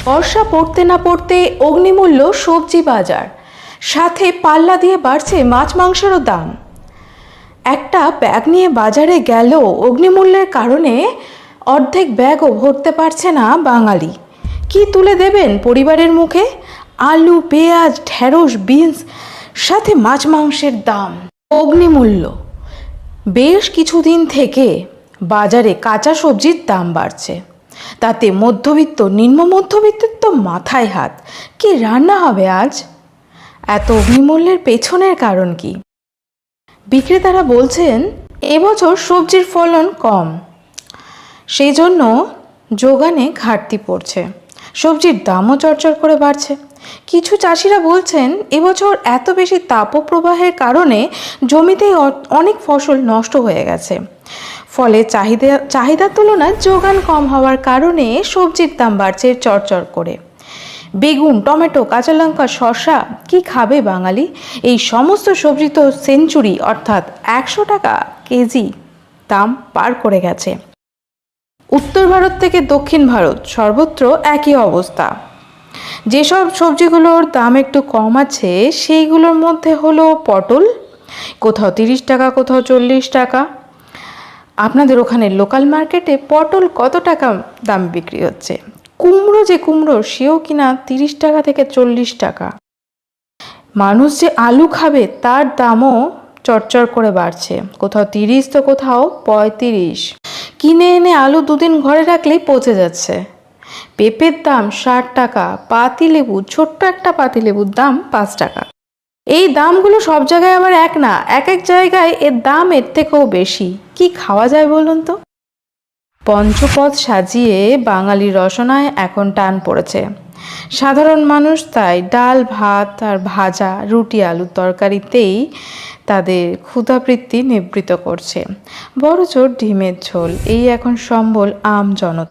বর্ষা পড়তে না পড়তে অগ্নিমূল্য সবজি বাজার, সাথে পাল্লা দিয়ে বাড়ছে মাছ মাংসেরও দাম। একটা ব্যাগ নিয়ে বাজারে গেল, অগ্নিমূল্যের কারণে অর্ধেক ব্যাগও ভরতে পারছে না বাঙালি। কি তুলে দেবেন পরিবারের মুখে? আলু, পেঁয়াজ, ঢেঁড়স, বিনস, সাথে মাছ মাংসের দাম, অগ্নিমূল্য। বেশ কিছুদিন থেকে বাজারে কাঁচা সবজির দাম বাড়ছে, তাতে মধ্যবিত্ত নিম্ন মধ্যবিত্তের তো মাথায় হাত। কি রান্না হবে আজ? এত অগ্নিমূল্যের পেছনের কারণ কি? বিক্রেতারা বলছেন এবছর সবজির ফলন কম, সেই জন্য যোগানে ঘাটতি পড়ছে, সবজির দামও চড়চড় করে বাড়ছে। কিছু চাষিরা বলছেন এবছর এত বেশি তাপপ্রবাহের কারণে জমিতেই অনেক ফসল নষ্ট হয়ে গেছে, ফলে চাহিদার তুলনায় যোগান কম হওয়ার কারণে সবজির দাম বাড়ছে চড়চড় করে। বেগুন, টমেটো, কাঁচা লঙ্কা, শসা কি খাবে বাঙালি? এই সমস্ত সবজি তো সেঞ্চুরি অর্থাৎ 100 টাকা কেজি দাম পার করে গেছে। উত্তর ভারত থেকে দক্ষিণ ভারত সর্বত্র একই অবস্থা। যেসব সবজিগুলোর দাম একটু কম আছে সেইগুলোর মধ্যে হলো পটল, কোথাও 30 টাকা, কোথাও 40 টাকা। আপনাদের ওখানে লোকাল মার্কেটে পটল কত টাকা দাম বিক্রি হচ্ছে? কুমড়ো সেও কিনা 30 টাকা থেকে 40 টাকা। মানুষ যে আলু খাবে তার দামও চড়চড় করে বাড়ছে, কোথাও 30 তো কোথাও 35। কিনে এনে আলু দুদিন ঘরে রাখলেই পচে যাচ্ছে। পেঁপের দাম 60 টাকা, পাতিলেবু, ছোট্ট একটা পাতিলেবুর দাম 5 টাকা। এই দামগুলো সব জায়গায় আবার এক না, এক এক জায়গায় এর দাম এর থেকেও বেশি। কি খাওয়া যায় বলুন তো? পঞ্চপদ সাজিয়ে বাঙালির রসনায় এখন টান পড়েছে। সাধারণ মানুষ তাই ডাল, ভাত আর ভাজা, রুটি, আলুর তরকারিতেই তাদের ক্ষুধাবৃত্তি নিবৃত্ত করছে। বড়জোর ডিমের ঝোল, এই এখন সম্বল আম জনতা।